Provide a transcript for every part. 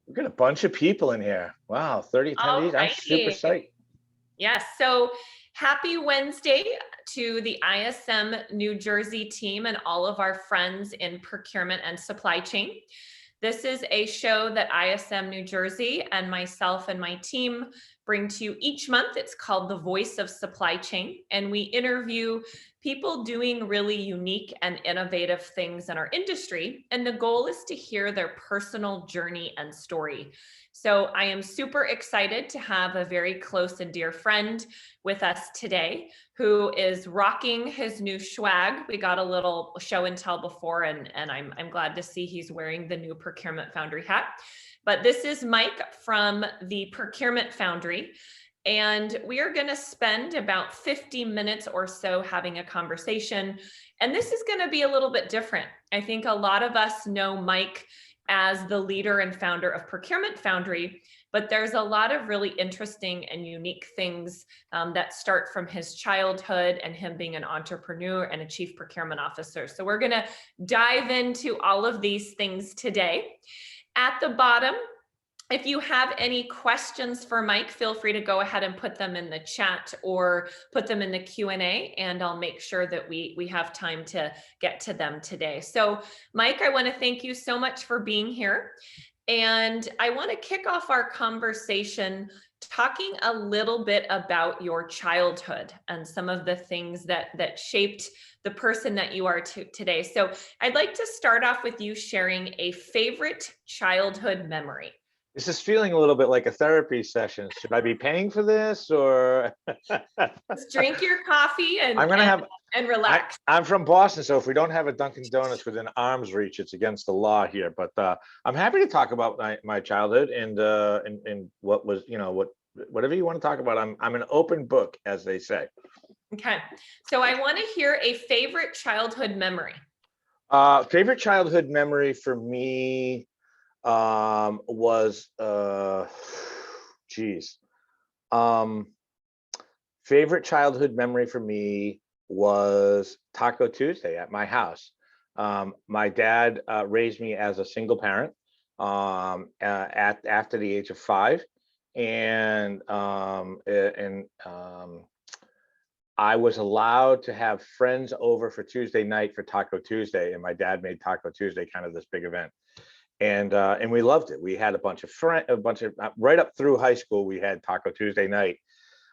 We've got a bunch of people in here. Wow, 30 attendees. I'm super Alrighty. psyched. Yes, so happy Wednesday to the ISM New Jersey team and all of our friends in procurement and supply chain. This is a show that ISM New Jersey and myself and my team bring to you each month. It's called The Voice of Supply Chain, and we interview people doing really unique and innovative things in our industry. And the goal is to hear their personal journey and story. So I am super excited to have a very close and dear friend with us today who is rocking his new swag. We got a little show and tell before, and I'm glad to see he's wearing the new Procurement Foundry hat. But this is Mike from the Procurement Foundry. And we are going to spend about 50 minutes or so having a conversation. And this is going to be a little bit different. I think a lot of us know Mike as the leader and founder of Procurement Foundry, but there's a lot of really interesting and unique things that start from his childhood and him being an entrepreneur and a chief procurement officer. So we're going to dive into all of these things today. At the bottom, if you have any questions for Mike, feel free to go ahead and put them in the chat or put them in the Q&A, and I'll make sure that we have time to get to them today. So Mike, I want to thank you so much for being here. And I want to kick off our conversation talking a little bit about your childhood and some of the things that shaped the person that you are today. So I'd like to start off with you sharing a favorite childhood memory. This is feeling a little bit like a therapy session. Should I be paying for this, or? Just drink your coffee and relax. I'm from Boston, so if we don't have a Dunkin' Donuts within arm's reach, it's against the law here. But I'm happy to talk about my childhood and what was, whatever you want to talk about. I'm an open book, as they say. Okay, so I want to hear a favorite childhood memory. Favorite childhood memory for me was favorite childhood memory for me was Taco Tuesday at my house. My dad raised me as a single parent after the age of 5, and I was allowed to have friends over for Tuesday night for Taco Tuesday, and my dad made Taco Tuesday kind of this big event. And we loved it. We had a bunch of right up through high school. We had Taco Tuesday night,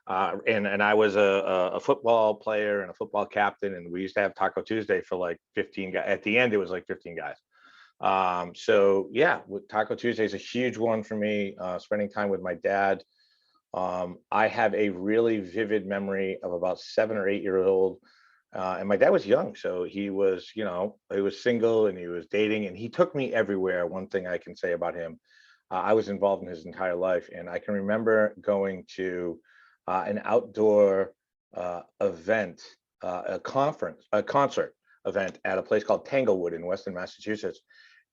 and I was a football player and a football captain, and we used to have Taco Tuesday for like 15 guys. At the end, it was like 15 guys. So yeah, Taco Tuesday is a huge one for me. Spending time with my dad. I have a really vivid memory of about 7 or 8 years old. And my dad was young, so he was single and he was dating, and he took me everywhere. One thing I can say about him, I was involved in his entire life, and I can remember going to an outdoor event, a concert event at a place called Tanglewood in Western Massachusetts,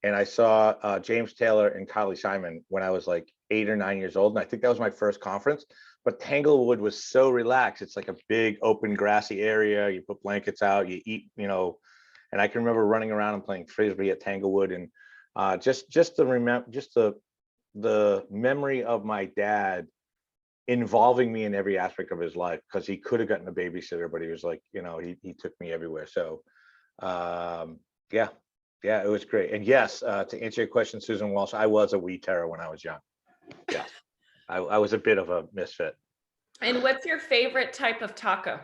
and I saw James Taylor and Carly Simon when I was like 8 or 9 years old, and I think that was my first conference. But Tanglewood was so relaxed. It's like a big open grassy area. You put blankets out, you eat, and I can remember running around and playing frisbee at Tanglewood, and just the memory of my dad involving me in every aspect of his life, because he could have gotten a babysitter, but he was like, he took me everywhere. So yeah, it was great. And yes, to answer your question, Susan Walsh, I was a wee terror when I was young. Yeah. I was a bit of a misfit. And what's your favorite type of taco?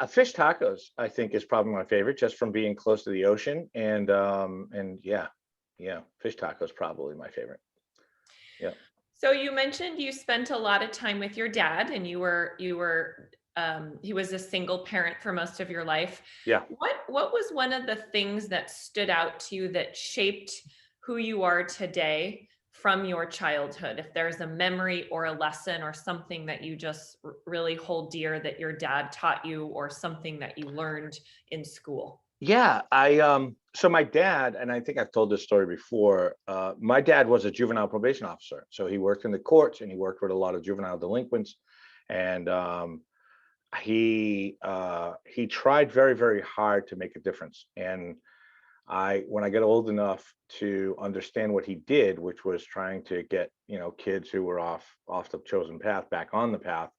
Fish tacos, I think, is probably my favorite, just from being close to the ocean. And yeah, fish tacos probably my favorite. Yeah. So you mentioned you spent a lot of time with your dad, and he was a single parent for most of your life. Yeah. What was one of the things that stood out to you that shaped who you are today from your childhood? If there's a memory or a lesson or something that you just really hold dear that your dad taught you, or something that you learned in school. Yeah, so my dad, and I think I've told this story before, my dad was a juvenile probation officer. So he worked in the courts, and he worked with a lot of juvenile delinquents. And he tried very, very hard to make a difference. And when I got old enough to understand what he did, which was trying to get, kids who were off the chosen path back on the path.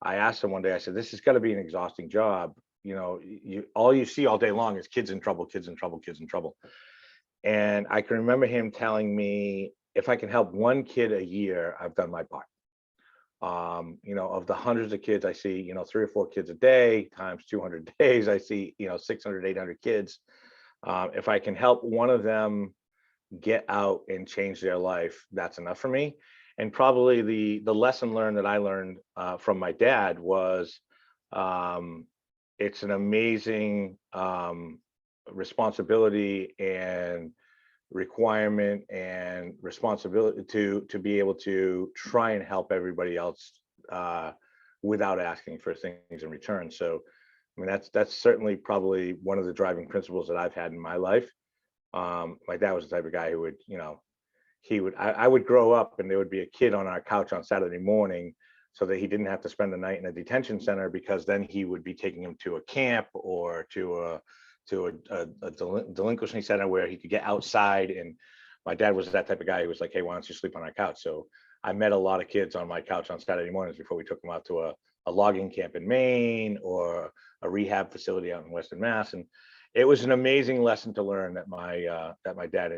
I asked him one day, I said, this has got to be an exhausting job. All you see all day long is kids in trouble, kids in trouble, kids in trouble. And I can remember him telling me, if I can help one kid a year, I've done my part. Of the hundreds of kids I see, 3 or 4 kids a day times 200 days, I see, 600, 800 kids. If I can help one of them get out and change their life, that's enough for me. And probably the lesson learned that I learned from my dad was, it's an amazing responsibility and requirement and responsibility to be able to try and help everybody else without asking for things in return. So, I mean, that's certainly probably one of the driving principles that I've had in my life. My dad was the type of guy who would, I would grow up and there would be a kid on our couch on Saturday morning, so that he didn't have to spend the night in a detention center, because then he would be taking him to a camp or to a delinquency center where he could get outside. And my dad was that type of guy who was like, hey, why don't you sleep on our couch? So I met a lot of kids on my couch on Saturday mornings before we took them out to a logging camp in Maine or a rehab facility out in Western Mass. And it was an amazing lesson to learn that my dad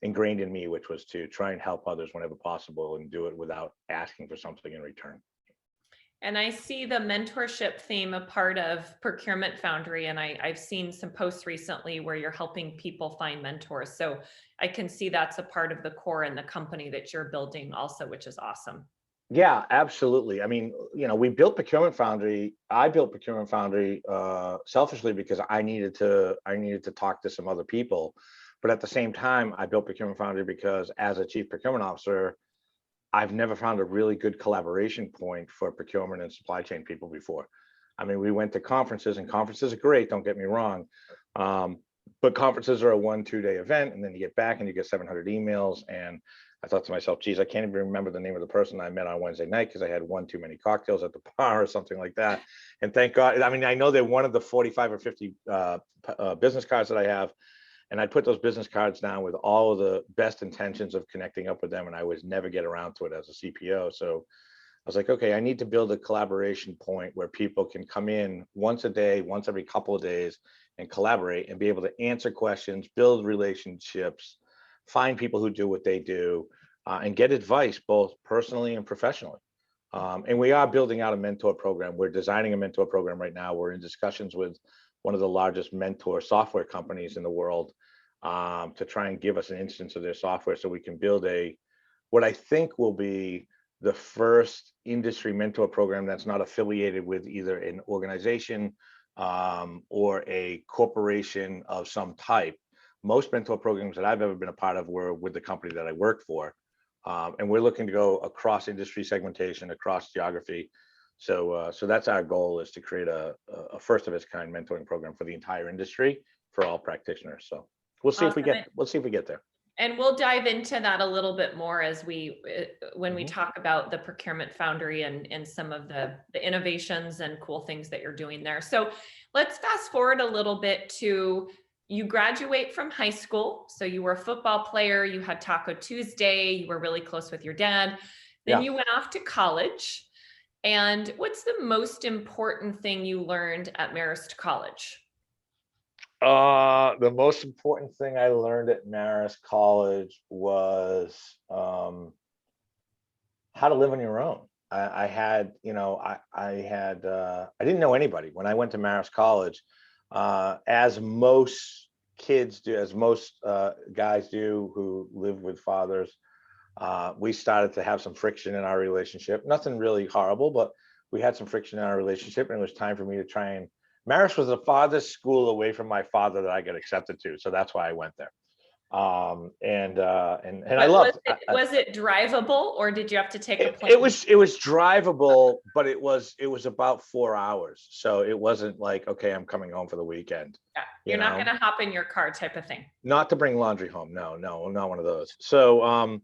ingrained in me, which was to try and help others whenever possible and do it without asking for something in return. And I see the mentorship theme a part of Procurement Foundry, and I've seen some posts recently where you're helping people find mentors. So I can see that's a part of the core in the company that you're building also, which is awesome. Yeah, absolutely. I mean, we built Procurement Foundry. I built Procurement Foundry selfishly because I needed to talk to some other people. But at the same time, I built Procurement Foundry because as a chief procurement officer, I've never found a really good collaboration point for procurement and supply chain people before. I mean, we went to conferences, and conferences are great, don't get me wrong. But conferences are a 1-2 day event, and then you get back and you get 700 emails. And I thought to myself, geez, I can't even remember the name of the person I met on Wednesday night because I had one too many cocktails at the bar or something like that. And thank God, I mean, I know they're one of the 45 or 50 business cards that I have. And I'd put those business cards down with all of the best intentions of connecting up with them, and I would never get around to it as a CPO. So I was like, okay, I need to build a collaboration point where people can come in once a day, once every couple of days, and collaborate and be able to answer questions, build relationships, find people who do what they do, and get advice both personally and professionally. And we are building out a mentor program. We're designing a mentor program right now. We're in discussions with one of the largest mentor software companies in the world to try and give us an instance of their software so we can build what I think will be the first industry mentor program that's not affiliated with either an organization or a corporation of some type. Most mentor programs that I've ever been a part of were with the company that I worked for. And we're looking to go across industry segmentation, across geography. So that's our goal, is to create a first of its kind mentoring program for the entire industry for all practitioners. So we'll see if we get there. And we'll dive into that a little bit more as when we talk about the Procurement Foundry and some of the innovations and cool things that you're doing there. So let's fast forward a little bit to, you graduate from high school. So you were a football player, you had Taco Tuesday, you were really close with your dad. Then you went off to college. And what's the most important thing you learned at Marist College? The most important thing I learned at Marist College was how to live on your own. I didn't know anybody when I went to Marist College, as most kids do, as most guys do who live with fathers. We started to have some friction in our relationship. Nothing really horrible, but we had some friction in our relationship, and it was time for me to try and. Marist was the farthest school away from my father that I got accepted to, so that's why I went there. And I loved it. Was it drivable, or did you have to take a plane? It was drivable, but it was about 4 hours, so it wasn't like, okay, I'm coming home for the weekend. Yeah, you're not going to hop in your car type of thing. Not to bring laundry home. No, not one of those. So,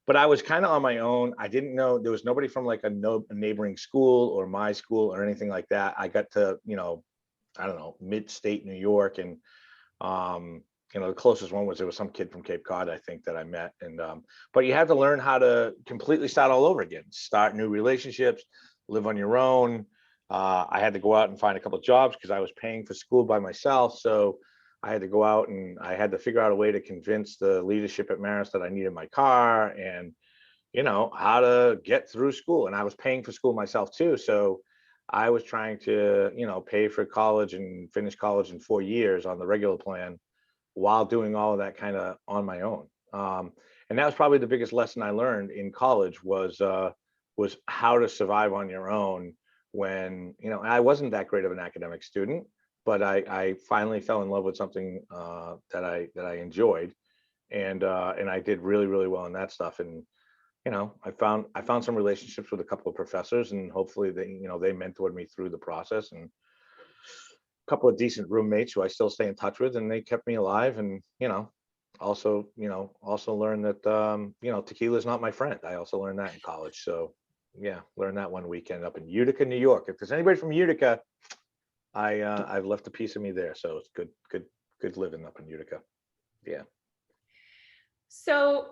but I was kind of on my own. I didn't know, there was nobody from like a neighboring school or my school or anything like that. I got to, I don't know, mid-state New York, and The closest one was, there was some kid from Cape Cod, I think, that I met. And but you had to learn how to completely start all over again, start new relationships, live on your own. I had to go out and find a couple of jobs because I was paying for school by myself. So I had to go out and I had to figure out a way to convince the leadership at Marist that I needed my car, and how to get through school. And I was paying for school myself too. So I was trying to, pay for college and finish college in 4 years on the regular plan while doing all of that kind of on my own. And that was probably the biggest lesson I learned in college was how to survive on your own when, I wasn't that great of an academic student, but I finally fell in love with something that I enjoyed. And I did really, really well in that stuff. And I found some relationships with a couple of professors, and hopefully they mentored me through the process, and a couple of decent roommates who I still stay in touch with, and they kept me alive. And also learned that tequila is not my friend. I also learned that in college. So yeah, learned that one weekend up in Utica, New York. If there's anybody from Utica, I've left a piece of me there. So it's good living up in Utica. Yeah. So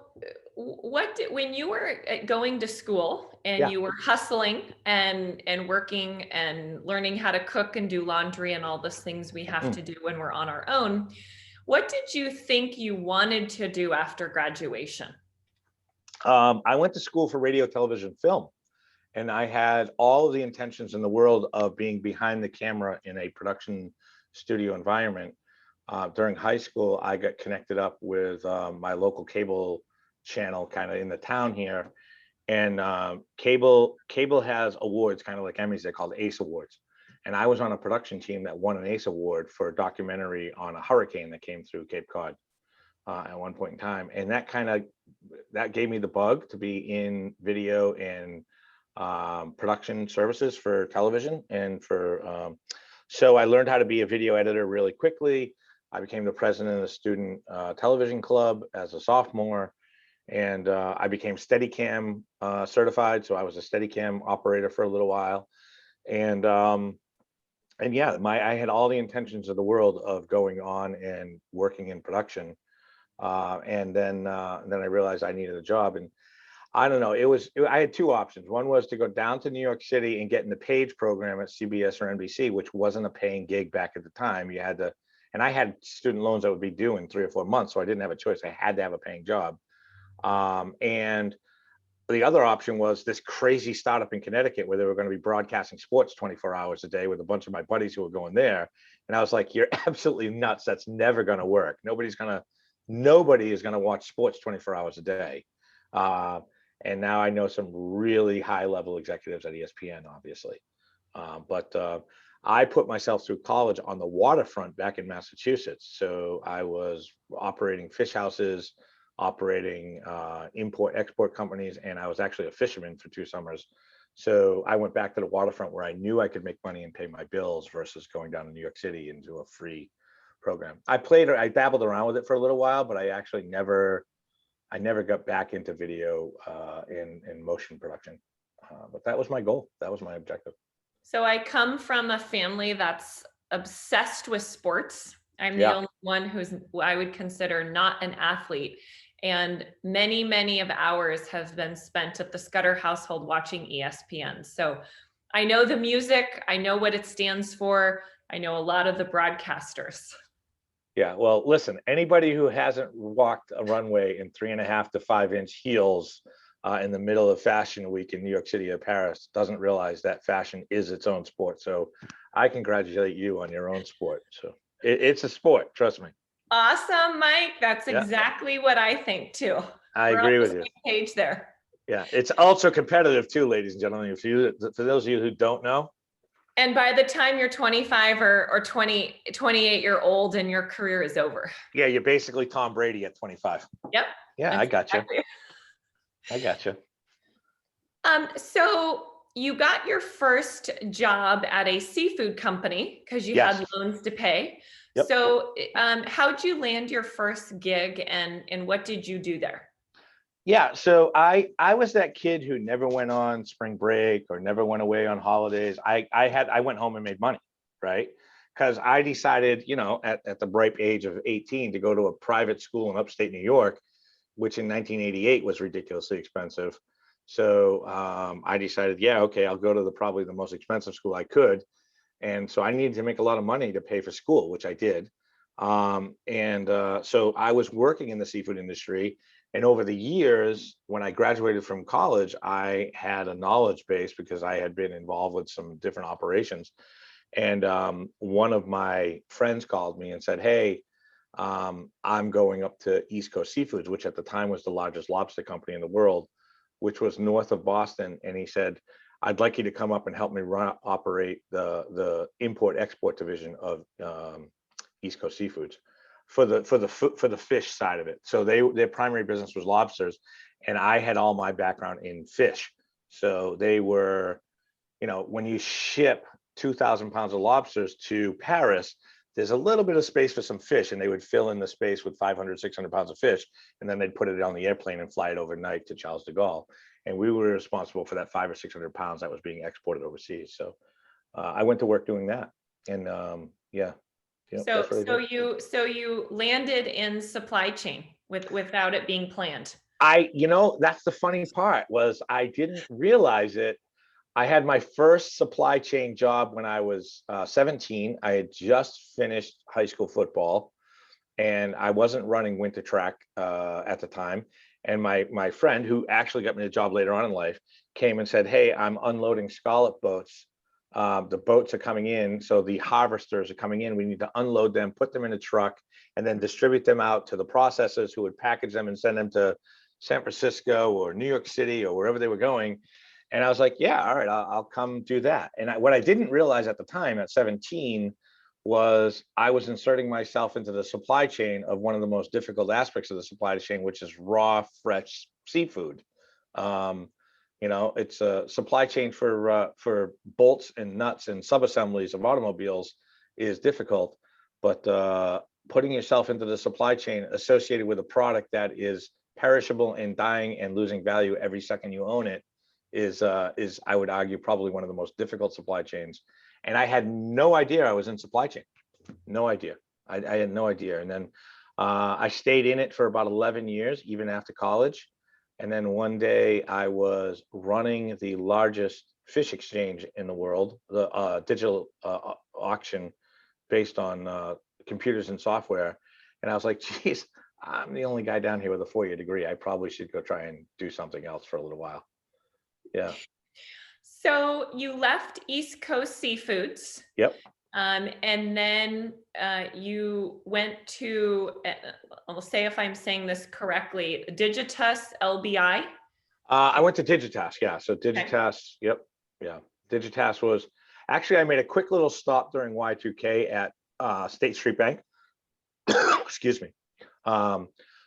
when you were going to school and Yeah. you were hustling and working and learning how to cook and do laundry and all those things we have to do when we're on our own, what did you think you wanted to do after graduation? I went to school for radio, television, film, and I had all of the intentions in the world of being behind the camera in a production studio environment. During high school, I got connected up with my local cable channel kind of in the town here. And cable has awards, kind of like Emmys, they're called ACE Awards. And I was on a production team that won an ACE Award for a documentary on a hurricane that came through Cape Cod at one point in time. And that gave me the bug to be in video and production services for television. And so I learned how to be a video editor really quickly. I became the president of the student television club as a sophomore, and I became Steadicam certified. So I was a Steadicam operator for a little while, and yeah, I had all the intentions of the world of going on and working in production, and then I realized I needed a job, and I don't know. I had two options. One was to go down to New York City and get in the Page program at CBS or NBC, which wasn't a paying gig back at the time. You had to. And I had student loans that would be due in 3 or 4 months, so I didn't have a choice. I had to have a paying job. And the other option was this crazy startup in Connecticut where they were going to be broadcasting sports 24 hours a day with a bunch of my buddies who were going there. And I was like, you're absolutely nuts. That's never going to work. Nobody is going to watch sports 24 hours a day. And now I know some really high level executives at ESPN, obviously. But I put myself through college on the waterfront back in Massachusetts. So I was operating fish houses, operating import-export companies, and I was actually a fisherman for 2 summers. So I went back to the waterfront where I knew I could make money and pay my bills versus going down to New York City and do a free program. I dabbled around with it for a little while, but I actually never got back into video in motion production. But that was my goal. That was my objective. So I come from a family that's obsessed with sports. I'm the Yeah. only one who's I would consider not an athlete. And many, many of ours have been spent at the Scudder household watching ESPN. So I know the music, I know what it stands for. I know a lot of the broadcasters. Yeah, well, listen, anybody who hasn't walked a runway in 3.5 to 5 inch heels in the middle of Fashion Week in New York City or Paris doesn't realize that fashion is its own sport. So I congratulate you on your own sport. So it's a sport, trust me. Awesome, Mike. That's Yeah. exactly what I think too. I We're agree on the with you. same page there. Yeah, it's also competitive too, ladies and gentlemen. For those of you who don't know. And by the time you're 25 or 20, 28, you're old and your career is over. Yeah, you're basically Tom Brady at 25. Yep. Yeah, I got you. I got you. So you got your first job at a seafood company because you Yes. had loans to pay. Yep. So how'd you land your first gig and what did you do there? Yeah, so I was that kid who never went on spring break or never went away on holidays. I went home and made money, right? because I decided, at the ripe age of 18 to go to a private school in upstate New York, which in 1988 was ridiculously expensive. So I decided, yeah, okay, I'll go to probably the most expensive school I could. And so I needed to make a lot of money to pay for school, which I did. So I was working in the seafood industry. And over the years, when I graduated from college, I had a knowledge base because I had been involved with some different operations. And one of my friends called me and said, hey, I'm going up to East Coast Seafoods, which at the time was the largest lobster company in the world, which was north of Boston. And he said, I'd like you to come up and help me operate the import export division of East Coast Seafoods for the fish side of it. So their primary business was lobsters, and I had all my background in fish. So they were, when you ship 2,000 pounds of lobsters to Paris, there's a little bit of space for some fish, and they would fill in the space with 500, 600 pounds of fish, and then they'd put it on the airplane and fly it overnight to Charles de Gaulle. And we were responsible for that 500 or 600 pounds that was being exported overseas. So I went to work doing that, and yeah. So you landed in supply chain without it being planned. That's the funny part, was I didn't realize it. I had my first supply chain job when I was 17. I had just finished high school football, and I wasn't running winter track at the time. And my friend, who actually got me the job later on in life, came and said, hey, I'm unloading scallop boats. The boats are coming in, so the harvesters are coming in. We need to unload them, put them in a truck, and then distribute them out to the processors who would package them and send them to San Francisco or New York City or wherever they were going. And I was like, yeah, all right, I'll come do that. And what I didn't realize at the time at 17 was I was inserting myself into the supply chain of one of the most difficult aspects of the supply chain, which is raw, fresh seafood. It's a supply chain for bolts and nuts and subassemblies of automobiles is difficult, but putting yourself into the supply chain associated with a product that is perishable and dying and losing value every second you own it is I would argue probably one of the most difficult supply chains. And I had no idea I was in supply chain. No idea. I had no idea. And then I stayed in it for about 11 years, even after college. And then one day I was running the largest fish exchange in the world, the digital auction based on computers and software. And I was like, geez, I'm the only guy down here with a 4-year degree. I probably should go try and do something else for a little while. Yeah. So you left East Coast Seafoods. Yep. And then you went to, I'll say if I'm saying this correctly, Digitas LBI. I went to Digitas, yeah. So Digitas, okay. Yep, yeah. Digitas was actually, I made a quick little stop during Y2K at State Street Bank. Excuse me.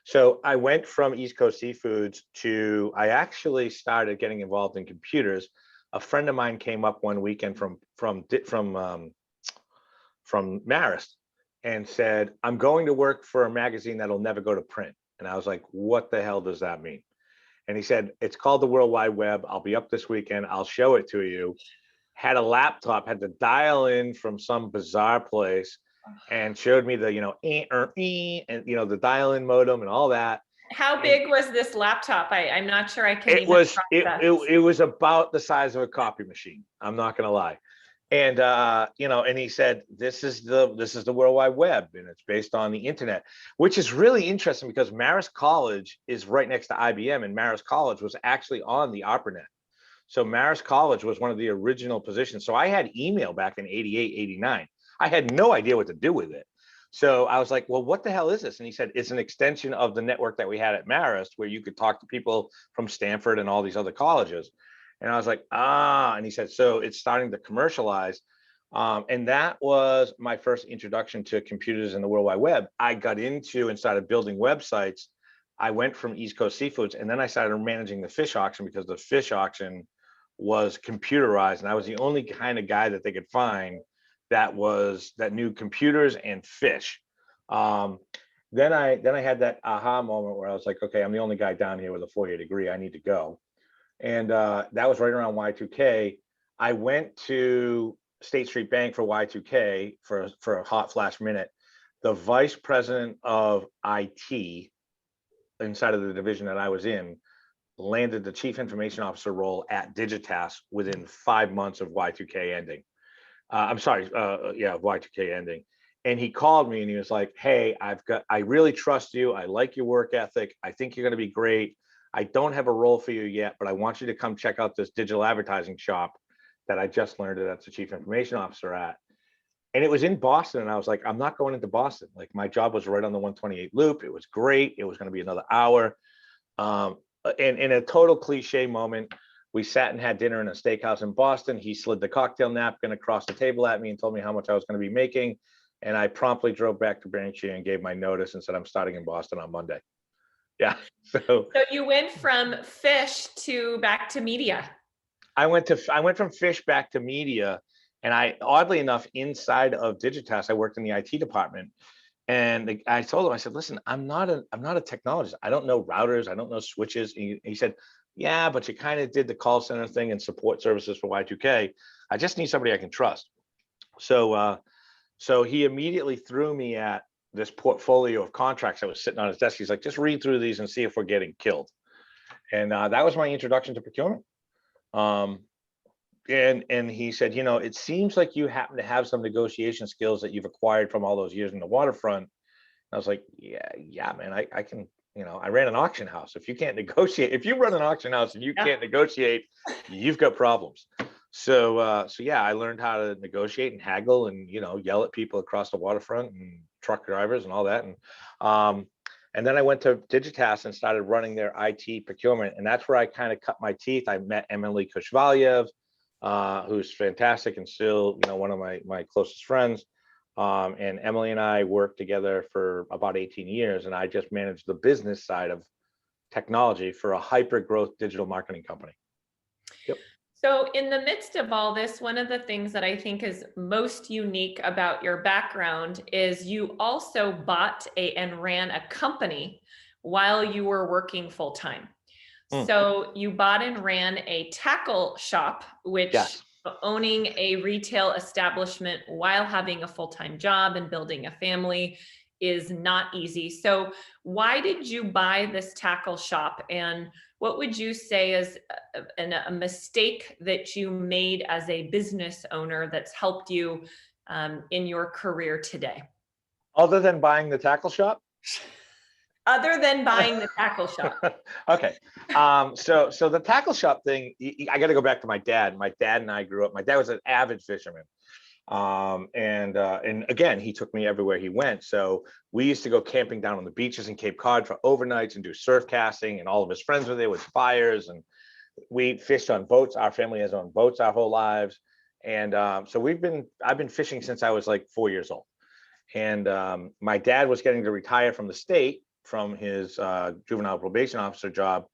So I went from East Coast Seafoods I actually started getting involved in computers. A friend of mine came up one weekend from Marist and said, I'm going to work for a magazine that'll never go to print. And I was like, what the hell does that mean? And he said, it's called the World Wide Web. I'll be up this weekend. I'll show it to you. Had a laptop, had to dial in from some bizarre place, and showed me the, and, the dial-in modem and all that. How big was this laptop? I'm not sure I can it was about the size of a copy machine. I'm not going to lie. And, and he said, this is the World Wide Web, and it's based on the internet, which is really interesting because Marist College is right next to IBM, and Marist College was actually on the ARPANET. So Marist College was one of the original positions. So I had email back in 88, 89. I had no idea what to do with it. So I was like, well, what the hell is this? And he said, it's an extension of the network that we had at Marist, where you could talk to people from Stanford and all these other colleges. And I was like, and he said, so it's starting to commercialize. And that was my first introduction to computers and the World Wide Web. I got into and started building websites. I went from East Coast Seafoods, and then I started managing the fish auction because the fish auction was computerized. And I was the only kind of guy that they could find that knew computers and fish. Then I had that aha moment where I was like, okay, I'm the only guy down here with a 4-year degree. I need to go. And that was right around Y2K. I went to State Street Bank for Y2K for a hot flash minute. The vice president of IT inside of the division that I was in landed the chief information officer role at Digitas within 5 months of Y2K ending. I'm sorry, Y2K ending. And he called me and he was like, hey, I really trust you. I like your work ethic. I think you're going to be great. I don't have a role for you yet, but I want you to come check out this digital advertising shop that I just learned that that's the chief information officer at. And it was in Boston. And I was like, I'm not going into Boston. Like, my job was right on the 128 loop. It was great. It was going to be another hour. And in a total cliche moment, we sat and had dinner in a steakhouse in Boston. He slid the cocktail napkin across the table at me and told me how much I was going to be making. And I promptly drove back to Braintree and gave my notice and said, I'm starting in Boston on Monday. Yeah. So you went from fish to back to media. I went from fish back to media. And I, oddly enough, inside of Digitas, I worked in the IT department. And I told him, I said, listen, I'm not a technologist. I don't know routers. I don't know switches. And he said, yeah, but you kind of did the call center thing and support services for Y2K. I just need somebody I can trust. So he immediately threw me at this portfolio of contracts that was sitting on his desk. He's like, just read through these and see if we're getting killed. And that was my introduction to procurement. And he said, it seems like you happen to have some negotiation skills that you've acquired from all those years in the waterfront. And I was like, yeah, man, I can, I ran an auction house. If you can't negotiate, if you run an auction house and you can't negotiate, you've got problems. So yeah, I learned how to negotiate and haggle and, yell at people across the waterfront and truck drivers and all that. And then I went to Digitas and started running their IT procurement. And that's where I kind of cut my teeth. I met Emily Kushvaliev, who's fantastic and still, one of my closest friends. And Emily and I worked together for about 18 years, and I just managed the business side of technology for a hyper growth digital marketing company. Yep. So in the midst of all this, one of the things that I think is most unique about your background is you also bought and ran a company while you were working full time. So you bought and ran a tackle shop, which owning a retail establishment while having a full-time job and building a family is not easy. So why did you buy this tackle shop? And what would you say is a mistake that you made as a business owner that's helped you in your career today? Other than buying the tackle shop? Other than buying the tackle shop. Okay. So the tackle shop thing, I got to go back to my dad. My dad and I grew up. My dad was an avid fisherman. And again, he took me everywhere he went. So we used to go camping down on the beaches in Cape Cod for overnights and do surf casting, and all of his friends were there with fires, and we fished on boats. Our family has owned boats our whole lives. And so I've been fishing since I was like 4 years old. And my dad was getting to retire from the state from his juvenile probation officer job.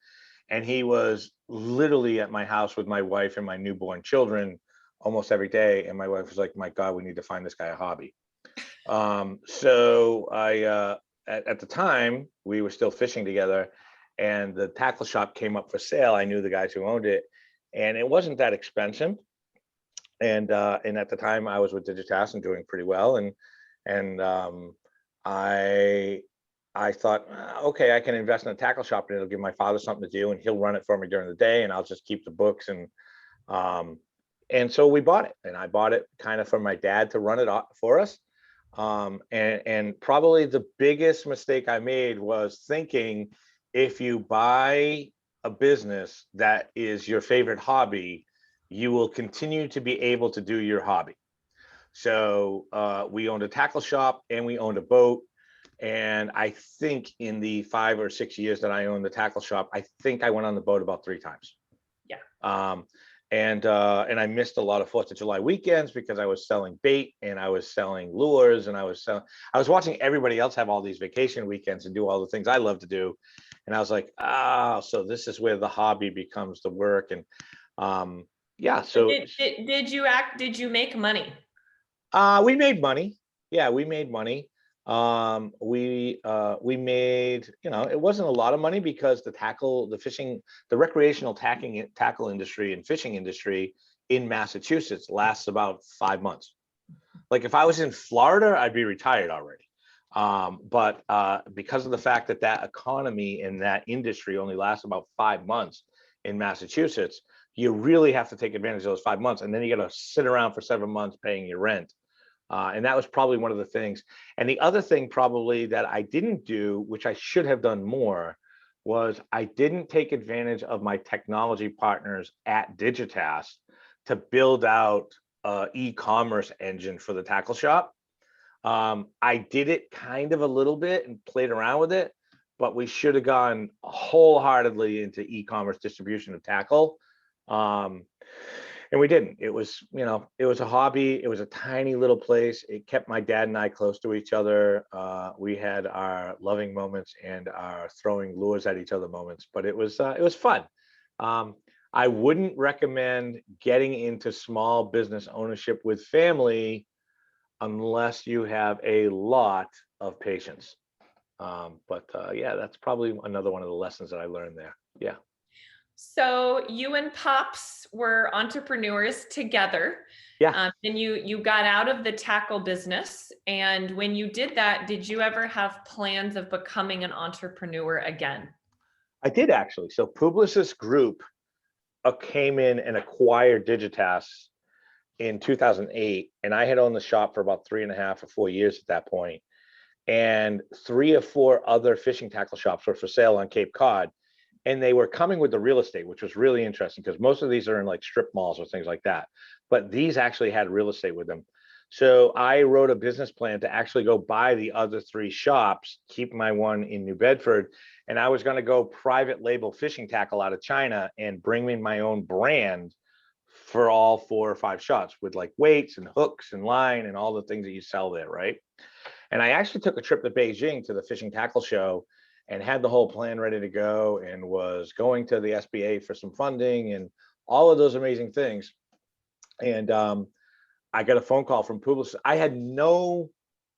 And he was literally at my house with my wife and my newborn children almost every day. And my wife was like, my God, we need to find this guy a hobby. So I, at the time, we were still fishing together, and the tackle shop came up for sale. I knew the guys who owned it, and it wasn't that expensive. And at the time I was with Digitas and doing pretty well. And I thought, okay, I can invest in a tackle shop and it'll give my father something to do, and he'll run it for me during the day, and I'll just keep the books. And so we bought it, and I bought it kind of for my dad to run it for us. And probably the biggest mistake I made was thinking, if you buy a business that is your favorite hobby, you will continue to be able to do your hobby. So we owned a tackle shop and we owned a boat. And I think in the 5 or 6 years that I owned the tackle shop, I think I went on the boat about 3 times. Yeah. And I missed a lot of 4th of July weekends because I was selling bait and I was selling lures, and I was watching everybody else have all these vacation weekends and do all the things I love to do. And I was like, so this is where the hobby becomes the work. And yeah. So did you make money? We made money. Yeah, we made money. We made, it wasn't a lot of money because the recreational tackle industry and fishing industry in Massachusetts lasts about 5 months. Like if I was in Florida, I'd be retired already. But because of the fact that that economy and that industry only lasts about 5 months in Massachusetts, you really have to take advantage of those 5 months. And then you got to sit around for 7 months paying your rent. And that was probably one of the things. And the other thing probably that I didn't do, which I should have done more, was I didn't take advantage of my technology partners at Digitas to build out an e-commerce engine for the tackle shop. I did it kind of a little bit and played around with it, but we should have gone wholeheartedly into e-commerce distribution of tackle. And we didn't. It was, it was a hobby. It was a tiny little place. It kept my dad and I close to each other. We had our loving moments and our throwing lures at each other moments, but it was fun. I wouldn't recommend getting into small business ownership with family unless you have a lot of patience. Yeah, that's probably another one of the lessons that I learned there. Yeah. So you and Pops were entrepreneurs together. Yeah. And you got out of the tackle business. And when you did that, did you ever have plans of becoming an entrepreneur again? I did actually. So Publicis Group came in and acquired Digitas in 2008, and I had owned the shop for about 3.5 or 4 years at that point. And 3 or 4 other fishing tackle shops were for sale on Cape Cod, and they were coming with the real estate, which was really interesting because most of these are in like strip malls or things like that. But these actually had real estate with them. So I wrote a business plan to actually go buy the other 3 shops, keep my one in New Bedford, and I was going to go private label fishing tackle out of China and bring in my own brand for all 4 or 5 shops with like weights and hooks and line and all the things that you sell there, right? And I actually took a trip to Beijing to the fishing tackle show and had the whole plan ready to go and was going to the SBA for some funding and all of those amazing things. And I got a phone call from Publicis. I had no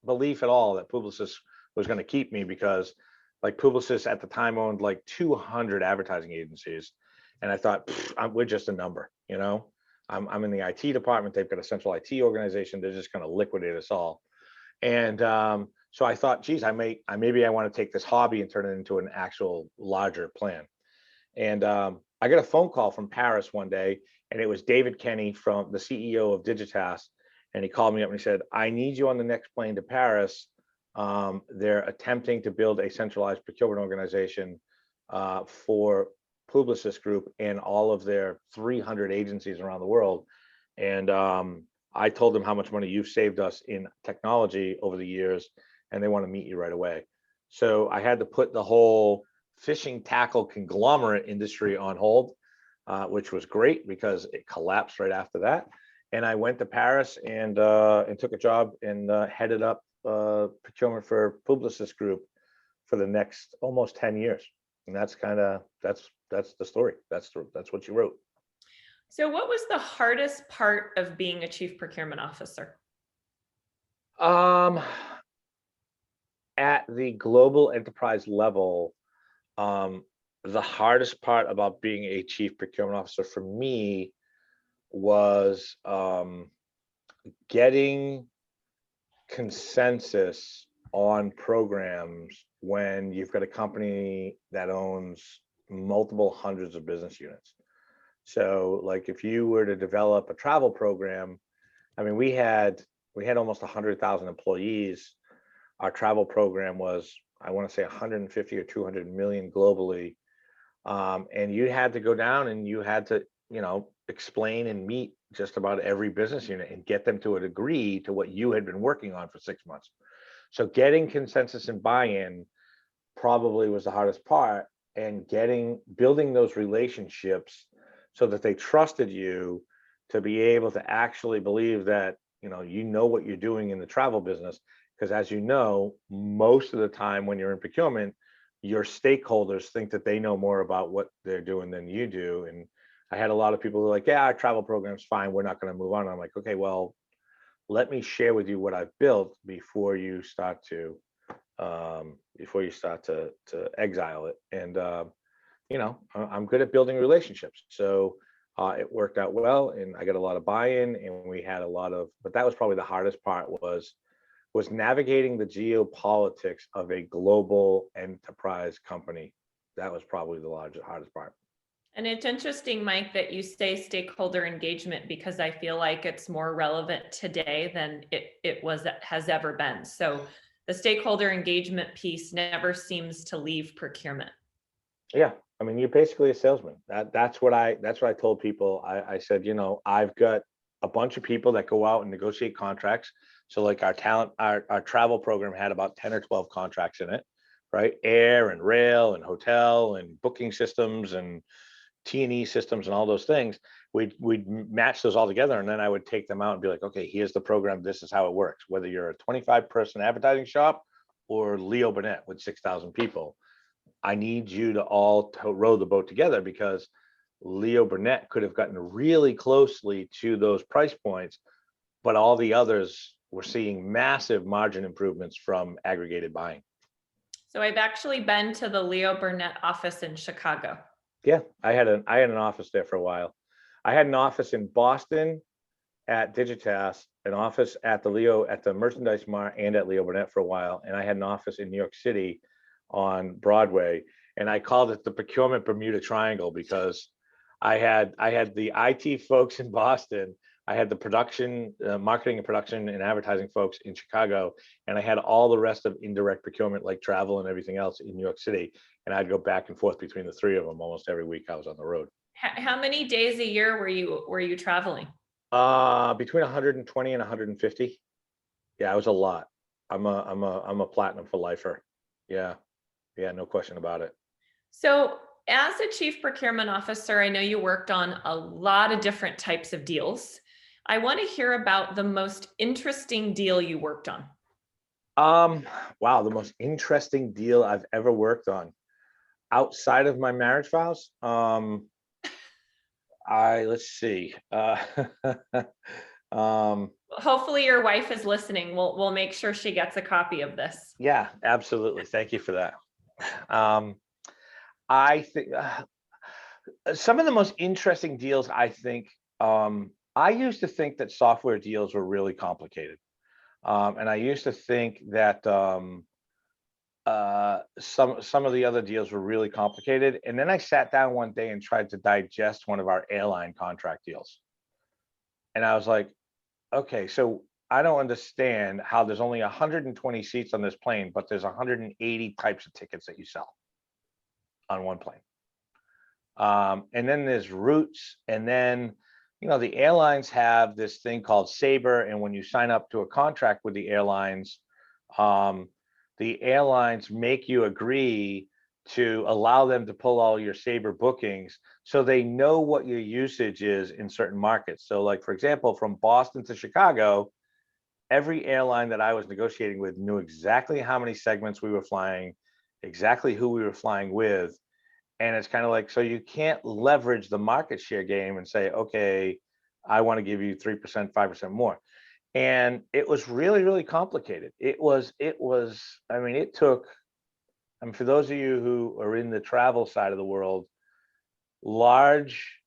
belief at all that Publicis was going to keep me because like Publicis at the time owned like 200 advertising agencies. And I thought, we're just a number, I'm in the IT department. They've got a central IT organization. They're just going to liquidate us all. And so I thought, geez, maybe I want to take this hobby and turn it into an actual larger plan. And I got a phone call from Paris one day, and it was David Kenny, from the CEO of Digitas. And he called me up and he said, I need you on the next plane to Paris. They're attempting to build a centralized procurement organization for Publicis Group and all of their 300 agencies around the world. And I told them how much money you've saved us in technology over the years, and they want to meet you right away. So I had to put the whole fishing tackle conglomerate industry on hold, which was great because it collapsed right after that. And I went to Paris and took a job and headed up procurement for Publicis Group for the next almost 10 years. And that's the story. That's what you wrote. So what was the hardest part of being a chief procurement officer? At the global enterprise level, the hardest part about being a chief procurement officer for me was getting consensus on programs when you've got a company that owns multiple hundreds of business units. So like if you were to develop a travel program, I mean, we had almost 100,000 employees. Our travel program was, I want to say 150 or 200 million globally. And you had to go down and you had to, explain and meet just about every business unit and get them to agree to what you had been working on for 6 months. So getting consensus and buy-in probably was the hardest part, and building those relationships so that they trusted you to be able to actually believe that, what you're doing in the travel business. Because as you know, most of the time when you're in procurement, your stakeholders think that they know more about what they're doing than you do. And I had a lot of people who are like, yeah, our travel program's fine, we're not going to move on. I'm like, okay, well, let me share with you what I've built before you start to exile it. And I'm good at building relationships. So It worked out well, and I got a lot of buy-in, and we had a lot of, but that was probably the hardest part was navigating the geopolitics of a global enterprise company. That was probably the hardest part. And it's interesting, Mike, that you say stakeholder engagement, because I feel like it's more relevant today than has ever been. So the stakeholder engagement piece never seems to leave procurement. Yeah, I mean, you're basically a salesman. That's what I told people. I said, I've got a bunch of people that go out and negotiate contracts. So like our travel program had about 10 or 12 contracts in it, right? Air and rail and hotel and booking systems and T&E systems and all those things. We'd match those all together, and then I would take them out and be like, okay, here's the program. This is how it works. Whether you're a 25-person advertising shop or Leo Burnett with 6,000 people, I need you to all row the boat together, because Leo Burnett could have gotten really closely to those price points, but all the others were seeing massive margin improvements from aggregated buying. So I've actually been to the Leo Burnett office in Chicago. Yeah, I had an office there for a while. I had an office in Boston at Digitas, an office at the Merchandise Mart and at Leo Burnett for a while, and I had an office in New York City on Broadway, and I called it the Procurement Bermuda Triangle, because I had the IT folks in Boston, I had the production, marketing and production and advertising folks in Chicago, and I had all the rest of indirect procurement like travel and everything else in New York City, and I'd go back and forth between the three of them almost every week I was on the road. How many days a year were you traveling? Between 120 and 150. Yeah, it was a lot. I'm a platinum for lifer. Yeah, no question about it. So as a chief procurement officer, I know you worked on a lot of different types of deals. I want to hear about the most interesting deal you worked on. Wow, the most interesting deal I've ever worked on outside of my marriage vows. Let's see. Hopefully your wife is listening. We'll make sure she gets a copy of this. Yeah, absolutely. Thank you for that. I think some of the most interesting deals, I think, I used to think that software deals were really complicated. And I used to think that some of the other deals were really complicated. And then I sat down one day and tried to digest one of our airline contract deals. And I was like, okay, so I don't understand how there's only 120 seats on this plane, but there's 180 types of tickets that you sell on one plane. And then there's routes, and then the airlines have this thing called Sabre, and when you sign up to a contract with the airlines make you agree to allow them to pull all your Sabre bookings, so they know what your usage is in certain markets. So like, for example, from Boston to Chicago, every airline that I was negotiating with knew exactly how many segments we were flying, exactly who we were flying with. And it's kind of like, so you can't leverage the market share game and say, okay, I want to give you 3%, 5% more. And it was really, really complicated. It was, I mean, it took, for those of you who are in the travel side of the world, large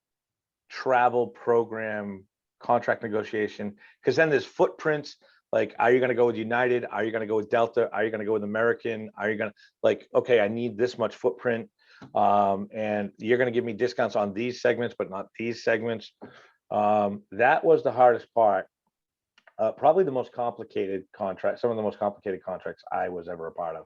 travel program contract negotiation, because then there's footprints. Like, are you going to go with United? Are you going to go with Delta? Are you going to go with American? Are you going to, like, okay, I need this much footprint. And you're going to give me discounts on these segments, but not these segments. That was the hardest part. Probably the most complicated contract, some of the most complicated contracts I was ever a part of.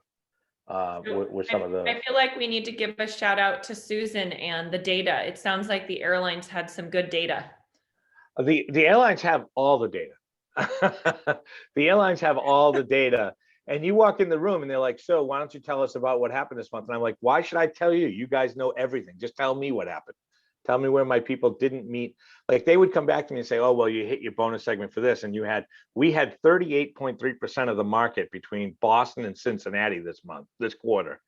With some of the, I feel like we need to give a shout out to Susan and the data. It sounds like the airlines had some good data. The airlines have all the data. The airlines have all the data. And you walk in the room and they're like, so why don't you tell us about what happened this month? And I'm like, why should I tell you? You guys know everything. Just tell me what happened. Tell me where my people didn't meet. Like, they would come back to me and say, oh, well, you hit your bonus segment for this. And we had 38.3% of the market between Boston and Cincinnati this quarter.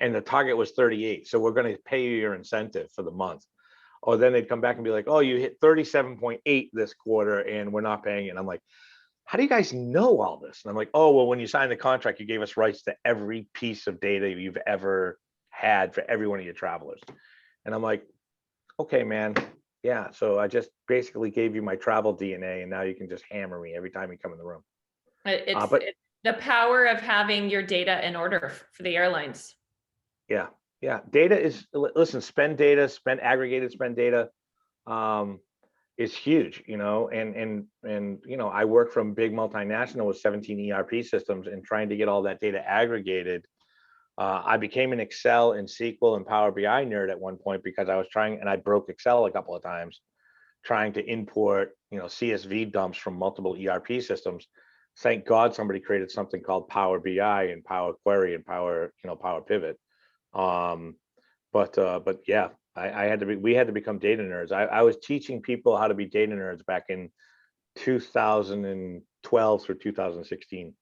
And the target was 38. So we're going to pay you your incentive for the month. Or then they'd come back and be like, oh, you hit 37.8 this quarter and we're not paying it. And I'm like, how do you guys know all this? And I'm like, oh, well, when you signed the contract, you gave us rights to every piece of data you've ever had for every one of your travelers. And I'm like, okay, man, Yeah. So I just basically gave you my travel DNA, and now you can just hammer me every time you come in the room. But It's the power of having your data in order for the airlines. yeah, yeah. Data is, listen, spend data, spend aggregated spend data. Um, is huge, and I work from big multinational with 17 ERP systems, and trying to get all that data aggregated. I became an Excel and SQL and Power BI nerd at one point because I was trying, and I broke Excel a couple of times trying to import, CSV dumps from multiple ERP systems. Thank God somebody created something called Power BI and Power Query and Power Pivot. Um, but yeah, we had to become data nerds. I was teaching people how to be data nerds back in 2012 through 2016.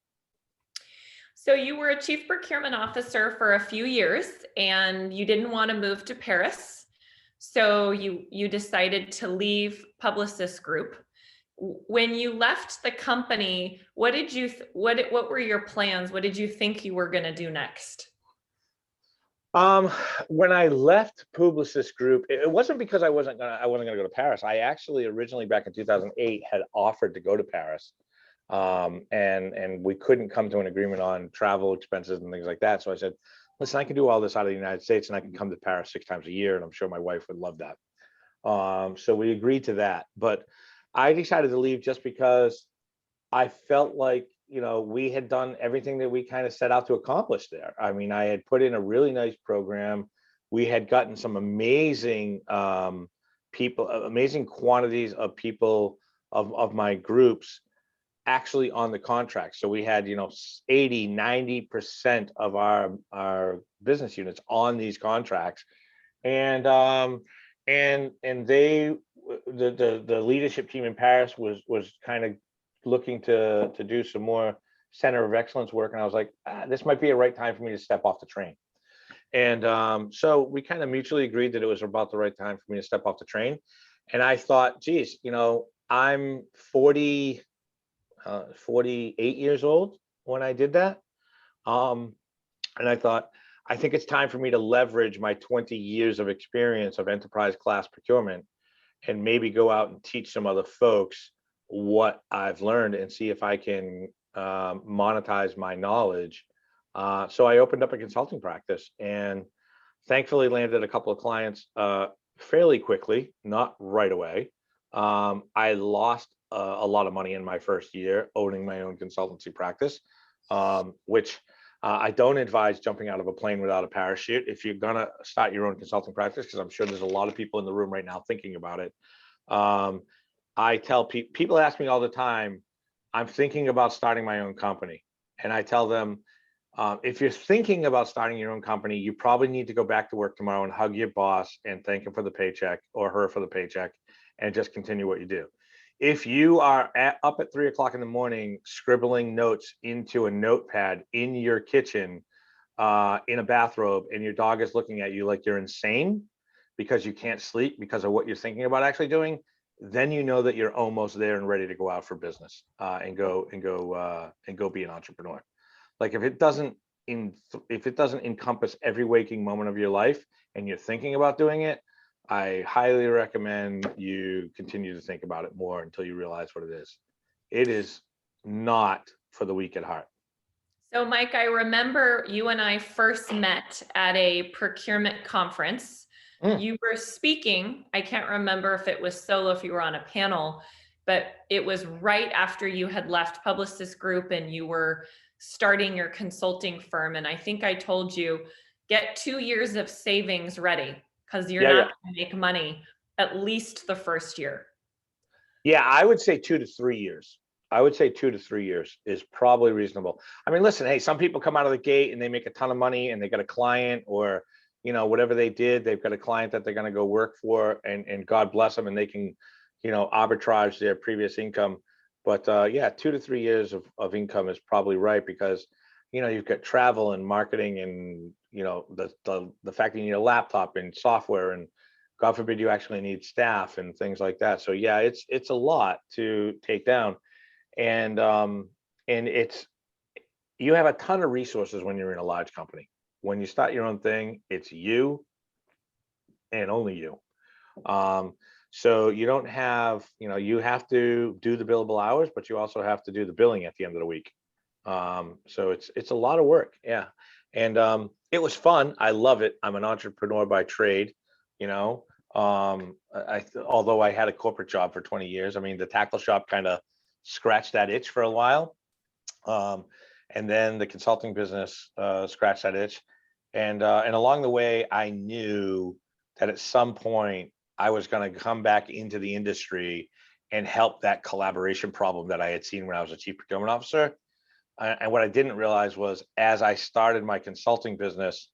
So you were a chief procurement officer for a few years and you didn't want to move to Paris. So you decided to leave Publicis Group. When you left the company, what were your plans? What did you think you were going to do next? When I left Publicis Group, it wasn't because I wasn't gonna go to Paris. I actually originally back in 2008 had offered to go to Paris, and we couldn't come to an agreement on travel expenses and things like that. So I said, listen, I can do all this out of the United States, and I can come to Paris 6 times a year, and I'm sure my wife would love that. So we agreed to that, but I decided to leave just because I felt like, we had done everything that we kind of set out to accomplish there. I mean, I had put in a really nice program. We had gotten some amazing people, amazing quantities of people of my groups actually on the contract. So we had, 80, 90% of our business units on these contracts. And they, the leadership team in Paris was kind of looking to do some more center of excellence work, and I was like, this might be a right time for me to step off the train. And so we kind of mutually agreed that it was about the right time for me to step off the train. And I thought, geez, I'm 48 years old when I did that. And I thought, I think it's time for me to leverage my 20 years of experience of enterprise class procurement and maybe go out and teach some other folks what I've learned and see if I can monetize my knowledge. So I opened up a consulting practice and thankfully landed a couple of clients fairly quickly, not right away. I lost a lot of money in my first year owning my own consultancy practice, which I don't advise jumping out of a plane without a parachute if you're gonna start your own consulting practice, because I'm sure there's a lot of people in the room right now thinking about it. I tell people ask me all the time, I'm thinking about starting my own company. And I tell them, if you're thinking about starting your own company, you probably need to go back to work tomorrow and hug your boss and thank him for the paycheck or her for the paycheck and just continue what you do. If you are up at 3 o'clock in the morning, scribbling notes into a notepad in your kitchen, in a bathrobe, and your dog is looking at you like you're insane because you can't sleep because of what you're thinking about actually doing, then you know that you're almost there and ready to go out for business, and go be an entrepreneur. Like if it doesn't encompass every waking moment of your life and you're thinking about doing it, I highly recommend you continue to think about it more until you realize what it is. It is not for the weak at heart. So Mike, I remember you and I first met at a procurement conference. You were speaking. I can't remember if it was solo, if you were on a panel, but it was right after you had left Publicis Group and you were starting your consulting firm. And I think I told you, get 2 years of savings ready because you're not going to make money at least the first year. Yeah, I would say 2 to 3 years. I would say 2 to 3 years is probably reasonable. I mean, listen, hey, some people come out of the gate and they make a ton of money and they got a client, or whatever they did, they've got a client that they're going to go work for, and God bless them, and they can, arbitrage their previous income. But yeah, 2 to 3 years of income is probably right, because you've got travel and marketing and the fact that you need a laptop and software, and God forbid you actually need staff and things like that. So yeah, it's a lot to take down, and you have a ton of resources when you're in a large company. When you start your own thing, it's you and only you. So you don't have, you have to do the billable hours, but you also have to do the billing at the end of the week. So it's a lot of work. Yeah. And it was fun. I love it. I'm an entrepreneur by trade, you know. Although I had a corporate job for 20 years, I mean, the tackle shop kind of scratched that itch for a while. And then the consulting business scratched that itch. And along the way, I knew that at some point I was going to come back into the industry and help that collaboration problem that I had seen when I was a chief procurement officer. And what I didn't realize was, as I started my consulting business,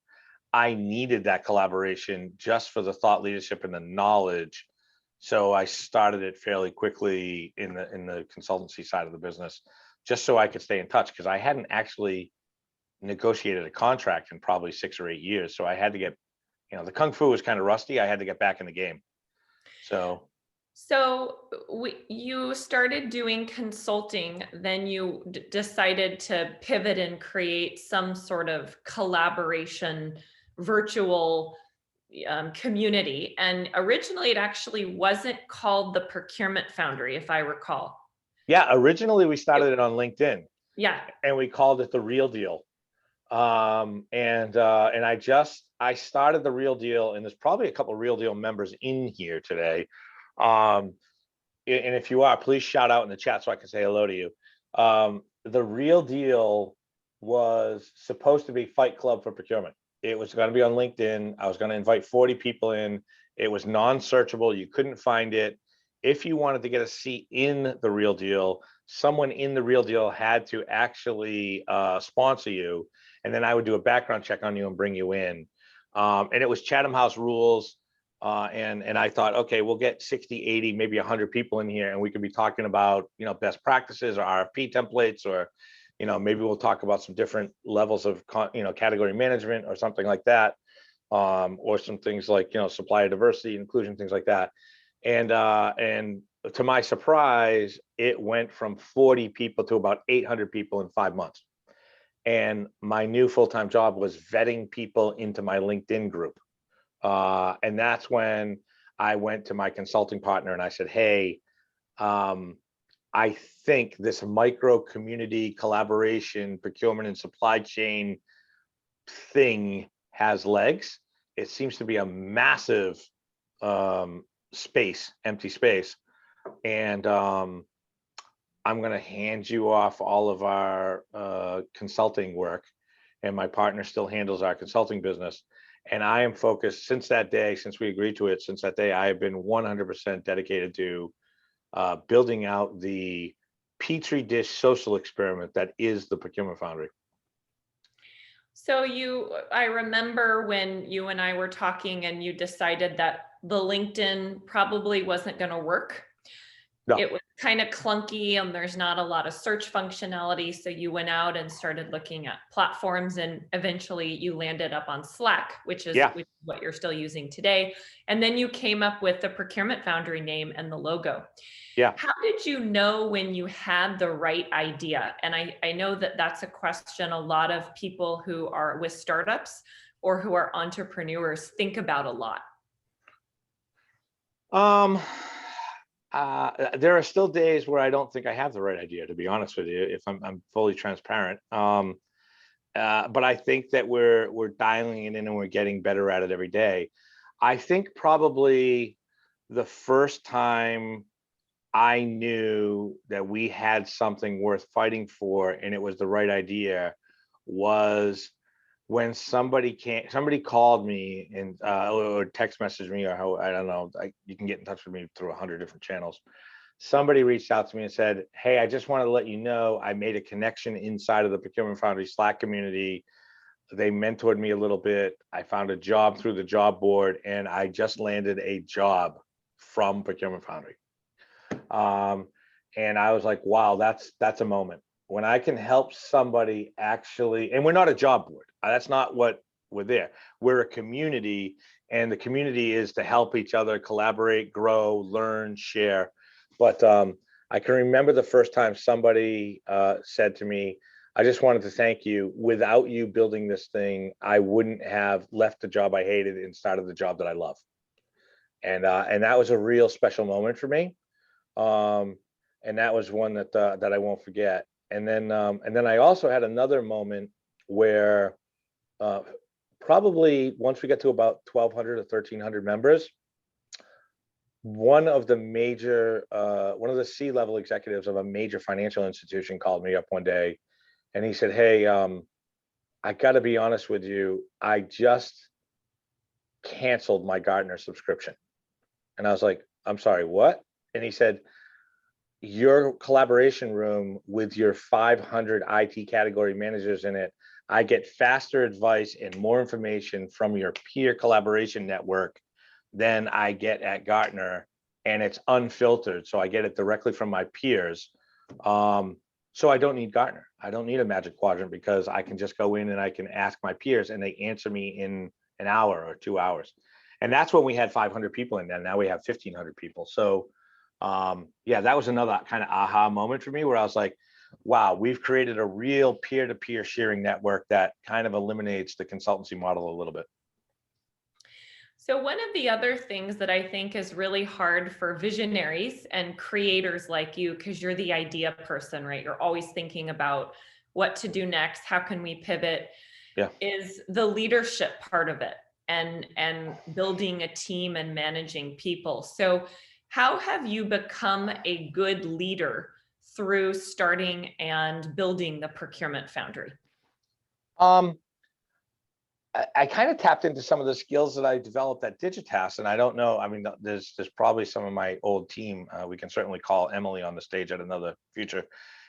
I needed that collaboration just for the thought leadership and the knowledge. So I started it fairly quickly in the consultancy side of the business, just so I could stay in touch, because I hadn't actually negotiated a contract in probably 6 or 8 years. So I had to get, the kung fu was kind of rusty. I had to get back in the game. So you started doing consulting, then you decided to pivot and create some sort of collaboration virtual community. And originally it actually wasn't called the Procurement Foundry, if I recall. Yeah, originally we started it on LinkedIn. Yeah. And we called it The Real Deal. And I started The Real Deal, and there's probably a couple of Real Deal members in here today. And if you are, please shout out in the chat so I can say hello to you. The Real Deal was supposed to be Fight Club for procurement. It was going to be on LinkedIn. I was going to invite 40 people in. It was non-searchable. You couldn't find it. If you wanted to get a seat in The Real Deal, someone in The Real Deal had to actually sponsor you. And then I would do a background check on you and bring you in. And it was Chatham House rules. And I thought, okay, we'll get 60, 80, maybe 100 people in here, and we could be talking about, best practices or RFP templates, or, maybe we'll talk about some different levels of, category management or something like that. Or some things like, supplier diversity, inclusion, things like that. And to my surprise, it went from 40 people to about 800 people in 5 months. And my new full-time job was vetting people into my LinkedIn group. And that's when I went to my consulting partner and I said, hey, I think this micro community collaboration, procurement and supply chain thing has legs. It seems to be a massive empty space. And I'm going to hand you off all of our consulting work, and my partner still handles our consulting business. And I am focused since that day, since we agreed to it, since that day, I have been 100% dedicated to building out the Petri dish social experiment that is the Procurement Foundry. So I remember when you and I were talking and you decided that the LinkedIn probably wasn't going to work. No. It was kind of clunky and there's not a lot of search functionality. So you went out and started looking at platforms, and eventually you landed up on Slack, which is what you're still using today. And then you came up with the Procurement Foundry name and the logo. Yeah. How did you know when you had the right idea? And I know that that's a question a lot of people who are with startups or who are entrepreneurs think about a lot. There are still days where I don't think I have the right idea, to be honest with you, if I'm fully transparent. But I think that we're dialing it in and we're getting better at it every day. I think probably the first time I knew that we had something worth fighting for and it was the right idea was when somebody called me and or text messaged me, or how, I don't know, you can get in touch with me through 100 different channels. Somebody reached out to me and said, hey, I just wanted to let you know I made a connection inside of the Procurement Foundry Slack community. They mentored me a little bit. I found a job through the job board, and I just landed a job from Procurement Foundry. And I was like, wow, that's a moment. When I can help somebody actually, and we're not a job board. That's not what we're there. We're a community, and the community is to help each other, collaborate, grow, learn, share. But I can remember the first time somebody said to me, I just wanted to thank you. Without you building this thing, I wouldn't have left the job I hated and started the job that I love. And that was a real special moment for me. And that was one that I won't forget. And then I also had another moment where probably once we get to about 1,200 or 1,300 members, one of the C-level executives of a major financial institution called me up one day, and he said, "Hey, I got to be honest with you. I just canceled my Gartner subscription." And I was like, "I'm sorry, what?" And he said, "Your collaboration room with your 500 IT category managers in it, I get faster advice and more information from your peer collaboration network than I get at Gartner, and it's unfiltered. So I get it directly from my peers. So I don't need Gartner. I don't need a Magic Quadrant because I can just go in and I can ask my peers and they answer me in an hour or 2 hours." And that's when we had 500 people in there. Now we have 1,500 people. So yeah, that was another kind of aha moment for me where I was like, wow, we've created a real peer-to-peer sharing network that kind of eliminates the consultancy model a little bit. So one of the other things that I think is really hard for visionaries and creators like you, because you're the idea person, right? You're always thinking about what to do next, how can we pivot, Yeah. is the leadership part of it and building a team and managing people. So how have you become a good leader through starting and building the Procurement Foundry? Um, I kind of tapped into some of the skills that I developed at Digitas, and I don't know. I mean, there's probably some of my old team. We can certainly call Emily on the stage at another future,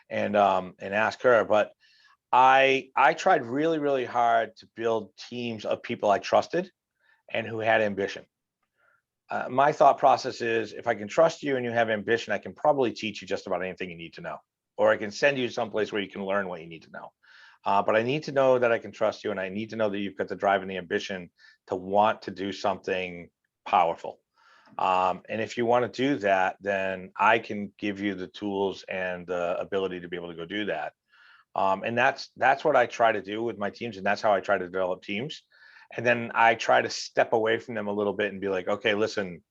and ask her. But I tried really, really hard to build teams of people I trusted and who had ambition. My thought process is, if I can trust you and you have ambition, I can probably teach you just about anything you need to know, or I can send you someplace where you can learn what you need to know. But I need to know that I can trust you, and I need to know that you've got the drive and the ambition to want to do something powerful. And if you want to do that, then I can give you the tools and the ability to be able to go do that. And that's what I try to do with my teams, and that's how I try to develop teams. And then I try to step away from them a little bit and be like, okay, listen,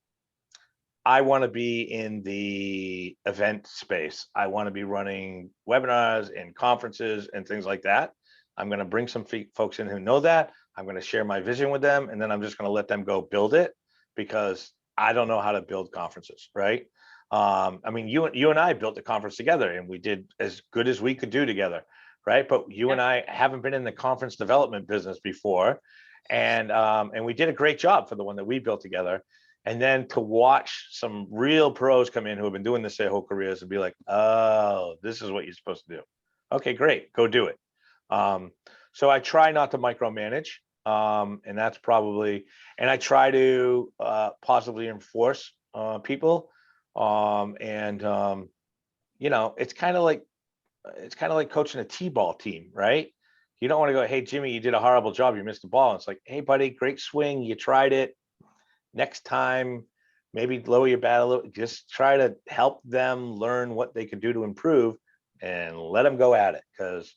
I want to be in the event space. I want to be running webinars and conferences and things like that. I'm going to bring some folks in who know that. I'm going to share my vision with them, and then I'm just going to let them go build it, because I don't know how to build conferences, right? I mean, you and I built the conference together, and we did as good as we could do together, right? But you and I haven't been in the conference development business before, and we did a great job for the one that we built together. And then to watch some real pros come in who have been doing this their whole careers and be like, oh, this is what you're supposed to do. Okay, great, go do it. So I try not to micromanage, and that's probably, and I try to positively enforce people. You know, it's kind of like coaching a T-ball team, right? You don't want to go, hey, Jimmy, you did a horrible job, you missed the ball. It's like, hey, buddy, great swing, you tried it. Next time, maybe lower your bat a little. Just try to help them learn what they could do to improve, and let them go at it. Because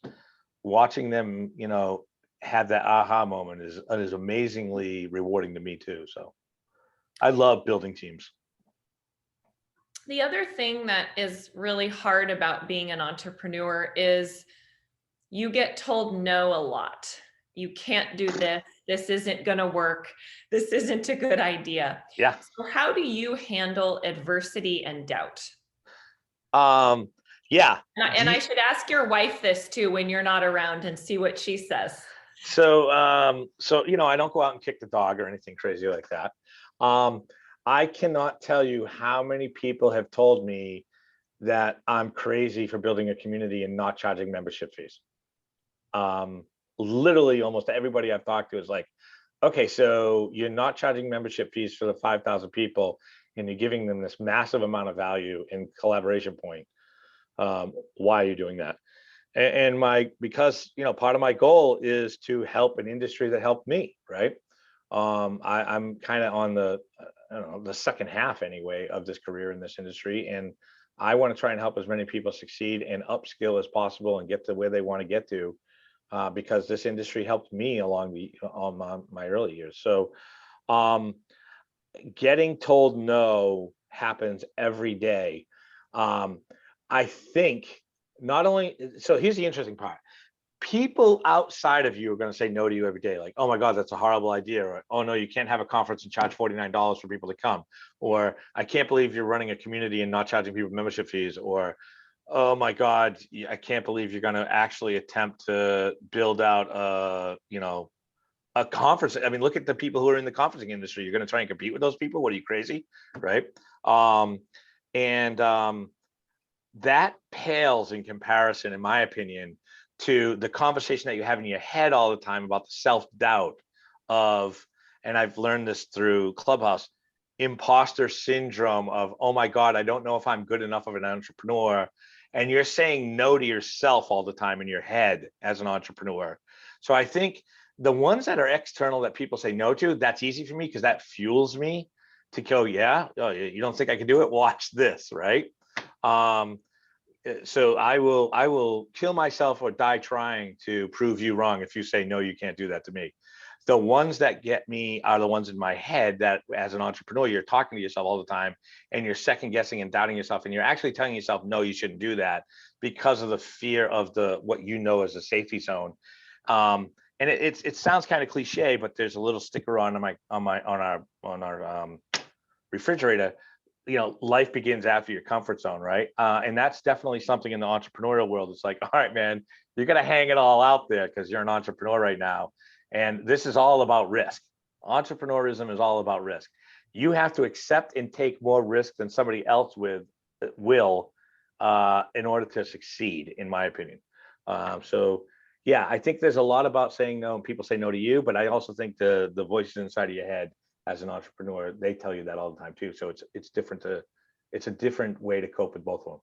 watching them, you know, have that aha moment is amazingly rewarding to me too. So I love building teams. The other thing that is really hard about being an entrepreneur is you get told no a lot. You can't do this. This isn't going to work. This isn't a good idea. Yeah. So how do you handle adversity and doubt? Yeah. And I should ask your wife this too when you're not around and see what she says. So you know, I don't go out and kick the dog or anything crazy like that. I cannot tell you how many people have told me that I'm crazy for building a community and not charging membership fees. Literally almost everybody I've talked to is like, okay, so you're not charging membership fees for the 5,000 people, and you're giving them this massive amount of value and collaboration point. Why are you doing that? And because, you know, part of my goal is to help an industry that helped me, right? I'm kind of on the, I don't know, the second half anyway of this career in this industry, and I want to try and help as many people succeed and upskill as possible and get to where they want to get to, because this industry helped me along my early years. So getting told no happens every day. I think not only, so here's the interesting part. People outside of you are going to say no to you every day. Like, oh my God, that's a horrible idea. Or, oh no, you can't have a conference and charge $49 for people to come. Or, I can't believe you're running a community and not charging people membership fees. Or, oh my God, I can't believe you're going to actually attempt to build out a conference. I mean, look at the people who are in the conferencing industry. You're going to try and compete with those people. What are you, crazy? Right. And that pales in comparison, in my opinion, to the conversation that you have in your head all the time about the self-doubt of, and I've learned this through Clubhouse, imposter syndrome of, oh my God, I don't know if I'm good enough of an entrepreneur. And you're saying no to yourself all the time in your head as an entrepreneur. So I think the ones that are external that people say no to, that's easy for me because that fuels me to go, yeah, oh, you don't think I can do it? Watch this, right? So I will kill myself or die trying to prove you wrong if you say, no, you can't do that to me. The ones that get me are the ones in my head that as an entrepreneur, you're talking to yourself all the time and you're second guessing and doubting yourself. And you're actually telling yourself, no, you shouldn't do that because of the fear of what you know as a safety zone. And it sounds kind of cliche, but there's a little sticker on our refrigerator. Life begins after your comfort zone, right? And that's definitely something in the entrepreneurial world. It's like, all right, man, you're gonna hang it all out there because you're an entrepreneur right now, and this is all about risk. Entrepreneurism is all about risk. You have to accept and take more risk than somebody else will in order to succeed, in my opinion. So yeah, I think there's a lot about saying no, and people say no to you, but I also think the voices inside of your head as an entrepreneur, they tell you that all the time too. So it's a different way to cope with both of them.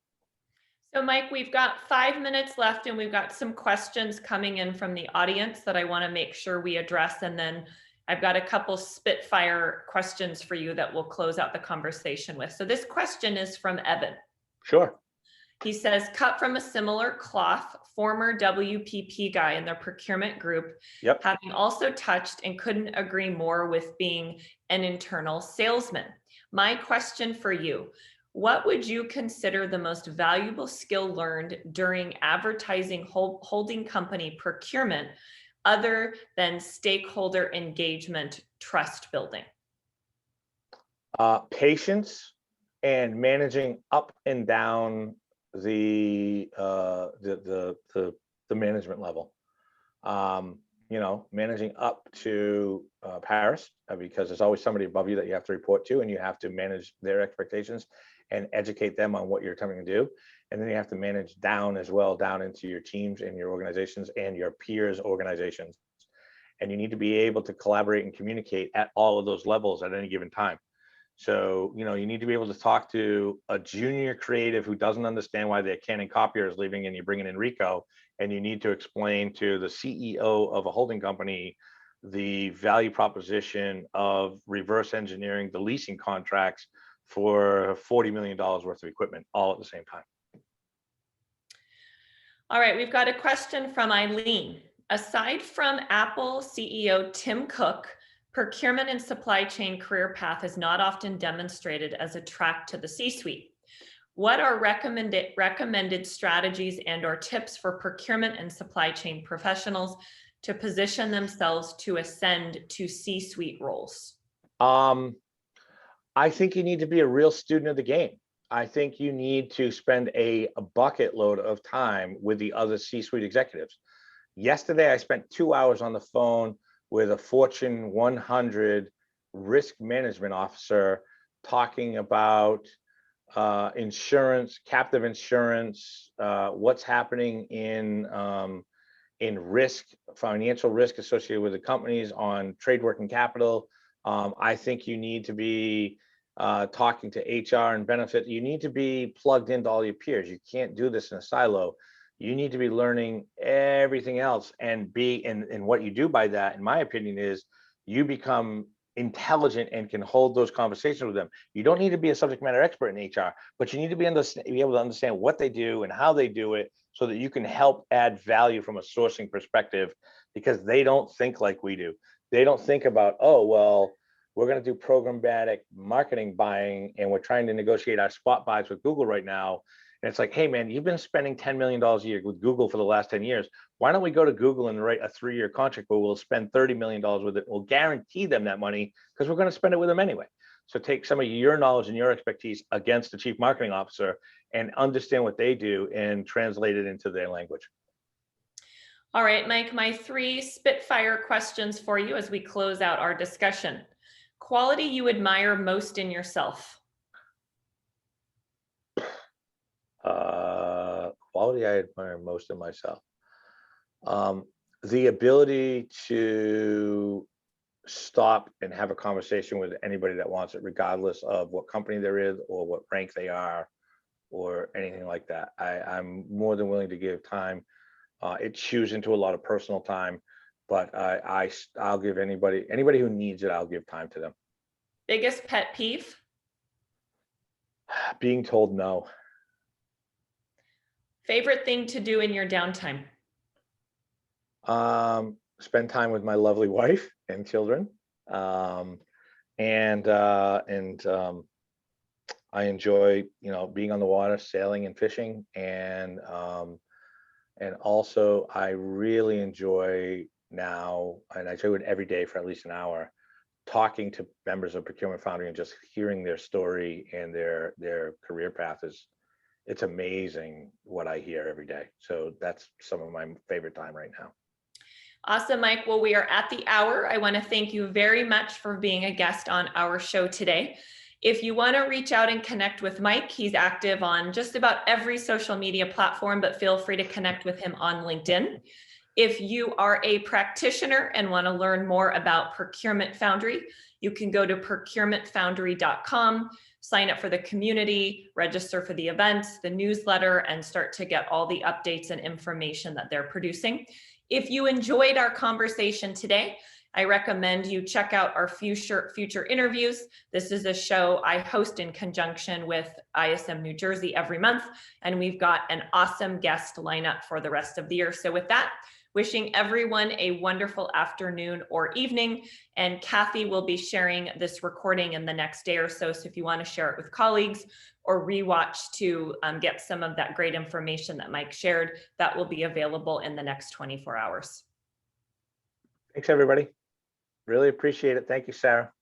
So Mike, we've got 5 minutes left and we've got some questions coming in from the audience that I want to make sure we address. And then I've got a couple spitfire questions for you that we'll close out the conversation with. So this question is from Evan. Sure. He says, cut from a similar cloth, former WPP guy in their procurement group, Yep. having also touched and couldn't agree more with being an internal salesman. My question for you, what would you consider the most valuable skill learned during advertising holding company procurement other than stakeholder engagement, trust building? Patience and managing up and down the management level. Managing up to Paris, because there's always somebody above you that you have to report to, and you have to manage their expectations and educate them on what you're coming to do. And then you have to manage down as well, down into your teams and your organizations and your peers' organizations. And you need to be able to collaborate and communicate at all of those levels at any given time. So, you need to be able to talk to a junior creative who doesn't understand why their Canon copier is leaving and you're bringing in Rico, and you need to explain to the CEO of a holding company the value proposition of reverse engineering the leasing contracts for $40 million worth of equipment all at the same time. All right, we've got a question from Eileen. Aside from Apple CEO Tim Cook, procurement and supply chain career path is not often demonstrated as a track to the C-suite. What are recommended strategies and or tips for procurement and supply chain professionals to position themselves to ascend to C-suite roles? I think you need to be a real student of the game. I think you need to spend a bucket load of time with the other C-suite executives. Yesterday, I spent 2 hours on the phone with a Fortune 100 risk management officer talking about insurance, captive insurance, what's happening in risk, financial risk associated with the companies on trade working capital. I think you need to be talking to HR and benefit. You need to be plugged into all your peers. You can't do this in a silo. You need to be learning everything else and what you do by that, in my opinion, is you become intelligent and can hold those conversations with them. You don't need to be a subject matter expert in HR, but you need to be able to understand what they do and how they do it so that you can help add value from a sourcing perspective, because they don't think like we do. They don't think about, oh, well, we're going to do programmatic marketing buying, and we're trying to negotiate our spot buys with Google right now. And it's like, hey man, you've been spending $10 million a year with Google for the last 10 years. Why don't we go to Google and write a 3-year contract where we'll spend $30 million with it? We'll guarantee them that money because we're going to spend it with them anyway. So take some of your knowledge and your expertise against the chief marketing officer and understand what they do and translate it into their language. All right, Mike, my 3 Spitfire questions for you as we close out our discussion. Quality you admire most in yourself. Quality I admire most in myself. The ability to stop and have a conversation with anybody that wants it, regardless of what company they're in or what rank they are or anything like that. I'm more than willing to give time. It chews into a lot of personal time, but I'll give anybody who needs it, I'll give time to them. Biggest pet peeve? Being told no. Favorite thing to do in your downtime? Spend time with my lovely wife and children. And I enjoy, being on the water, sailing and fishing. And also I really enjoy now, and I do it every day for at least an hour, talking to members of Procurement Foundry and just hearing their story and their career path it's amazing what I hear every day. So that's some of my favorite time right now. Awesome, Mike. Well, we are at the hour. I want to thank you very much for being a guest on our show today. If you want to reach out and connect with Mike, he's active on just about every social media platform, but feel free to connect with him on LinkedIn. If you are a practitioner and want to learn more about Procurement Foundry, you can go to procurementfoundry.com, sign up for the community, register for the events, the newsletter, and start to get all the updates and information that they're producing. If you enjoyed our conversation today, I recommend you check out our future interviews. This is a show I host in conjunction with ISM New Jersey every month, and we've got an awesome guest lineup for the rest of the year. So with that, wishing everyone a wonderful afternoon or evening, and Kathy will be sharing this recording in the next day or so. So if you want to share it with colleagues or rewatch to get some of that great information that Mike shared, that will be available in the next 24 hours. Thanks, everybody. Really appreciate it. Thank you, Sarah.